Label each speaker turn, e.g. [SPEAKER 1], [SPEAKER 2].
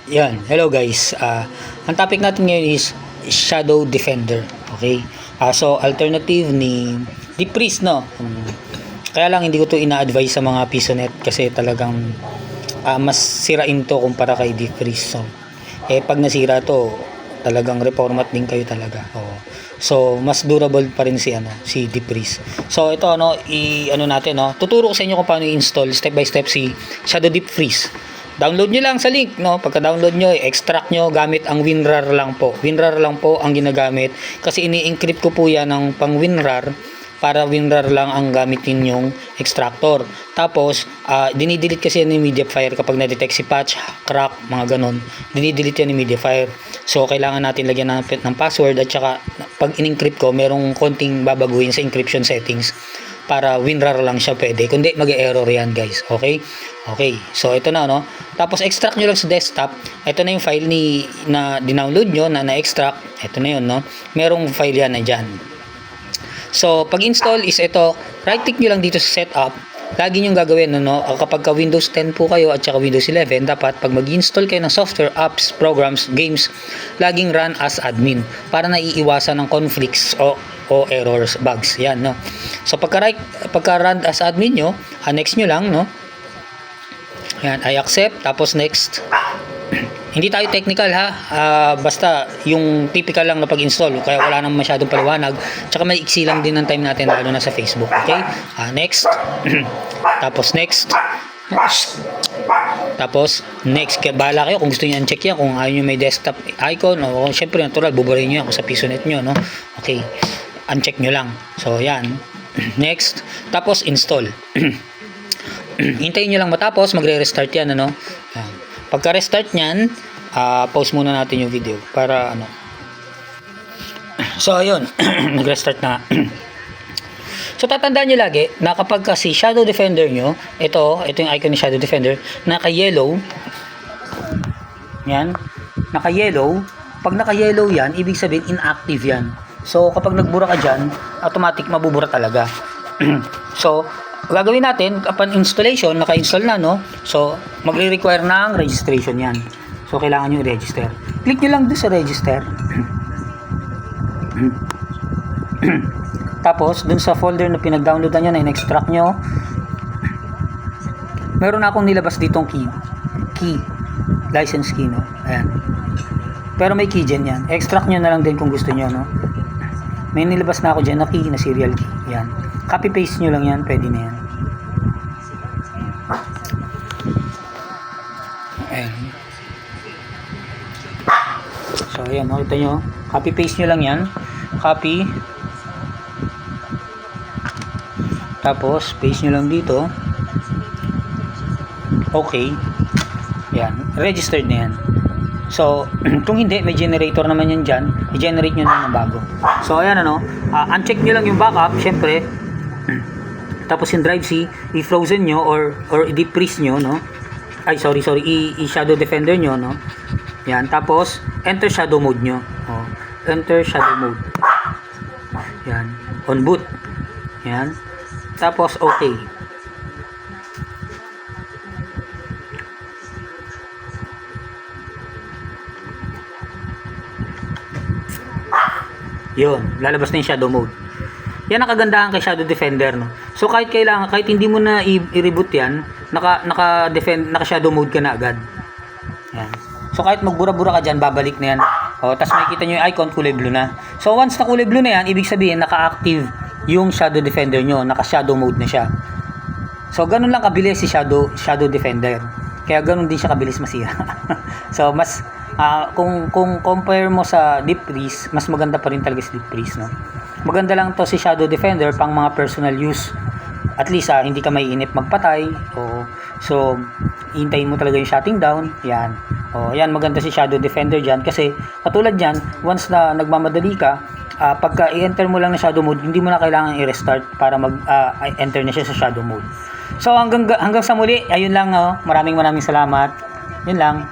[SPEAKER 1] Yan, hello guys. Ang topic natin ngayon is Shadow Defender. Okay? So alternative ni Deep Freeze, no. Kaya lang hindi ko to ina-advise sa mga PisoNet kasi talagang mas sirain to kumpara kay Deep Freeze. So, pag nasira to, talagang reformat din kayo talaga. So mas durable pa rin si Deep Freeze. So ito natin, tuturo ko sa inyo kung paano i-install step by step si Shadow Deep Freeze. Download nyo lang sa link, no? Pagka-download nyo, extract nyo gamit ang WinRAR lang po. WinRAR lang po ang ginagamit kasi ini-encrypt ko po yan ng pang WinRAR para WinRAR lang ang gamitin yung extractor. Tapos, dinidelete kasi yan ni Mediafire kapag na-detect si patch, crack, mga ganon. Dinidelete yan ni Mediafire. So, kailangan natin lagyan ng password at saka pag in-encrypt ko, merong konting babaguhin sa encryption settings para WinRAR lang siya pwede. Kundi mag-error yan guys. Okay? Okay. So ito na, no. Tapos extract nyo lang sa desktop. Ito na yung file na dinownload nyo na na-extract. Ito na yun, no. Merong file yan na dyan. So pag install is ito, right click nyo lang dito sa setup. Lagi nyo gagawin, no, kapag ka Windows 10 po kayo at saka Windows 11, dapat pag mag-install kayo ng software, apps, programs, games, laging run as admin para naiiwasan ng conflicts o errors, bugs. Yan, no. So pagka run as admin nyo, next nyo lang, no. Yan, I accept, tapos next. Hindi tayo technical, ha. Basta yung typical lang na pag-install, kaya wala nang masyadong paliwanag. Tsaka may iksi lang din ng time natin lalo na sa Facebook. Okay? Next. Tapos next. Tapos next. Kaya bahala kayo kung gusto niyo uncheck yan, kung ayaw niyo may desktop icon, o syempre natural buburin niyo ako sa PisoNet niyo, no. Okay. Uncheck niyo lang. So yan. Next. Tapos install. Hintayin nyo lang matapos, magre-restart yan, ano. Pagka-restart nyan, pause muna natin yung video para so ayun. Nag-restart na. So tatandaan nyo lagi na kapag kasi Shadow Defender nyo, ito yung icon ni Shadow Defender, naka-yellow yan, naka-yellow. Pag naka-yellow yan, ibig sabihin inactive yan. So kapag nagbura ka dyan, automatic mabubura talaga. So gagawin natin upon installation, naka-install na, no. So magre-require ng registration yan. So kailangan nyo i-register. Click nyo lang doon sa register. Tapos dun sa folder na pinag-downloadan nyo na in-extract nyo, meron akong nilabas ditong key license key, no. Ayan. Pero may key dyan yan. Extract nyo na lang din kung gusto nyo, no. May nilabas na ako dyan na key, na serial key. Yan. Copy paste nyo lang yan, pwede na yan. Ayan. So ayan, nakita nyo, copy paste nyo lang yan. Copy. Tapos paste nyo lang dito. Okay. Yan, registered na yan. So, kung hindi, may generator naman yan dyan, i-generate nyo na ng bago. So, ayan, uncheck nyo lang yung backup, syempre. Tapos yung drive C, i-frozen nyo or i-deep freeze nyo, no. Ay, sorry, i-shadow defender nyo, no. Yan, tapos, enter shadow mode nyo. Enter shadow mode. Yan, on boot. Yan. Tapos, okay. Yun, lalabas na yung shadow mode. Yan ang kagandahan kay Shadow Defender, no. So kahit hindi mo na i-reboot yan, naka-shadow mode ka na agad. Yan. So kahit magbura-bura ka dyan, babalik na yan. Tapos makikita nyo yung icon, kulay blue na. So once na kulay blue na yan, ibig sabihin naka-active yung Shadow Defender nyo, naka-shadow mode na siya. So ganun lang kabilis si Shadow Defender. Kaya ganun din siya kabilis masira. So mas kung compare mo sa Deep Freeze, mas maganda pa rin talaga si Deep Freeze, no. Maganda lang to si Shadow Defender pang mga personal use. At least hindi ka maiinip magpatay. So hintayin mo talaga yung shutting down. Yan. Yan, maganda si Shadow Defender diyan kasi katulad diyan, once na nagmamadali ka, pagka i-enter mo lang na shadow mode, hindi mo na kailangan i-restart para enter na siya sa shadow mode. So hanggang sa muli, ayun lang, maraming salamat. Yun lang.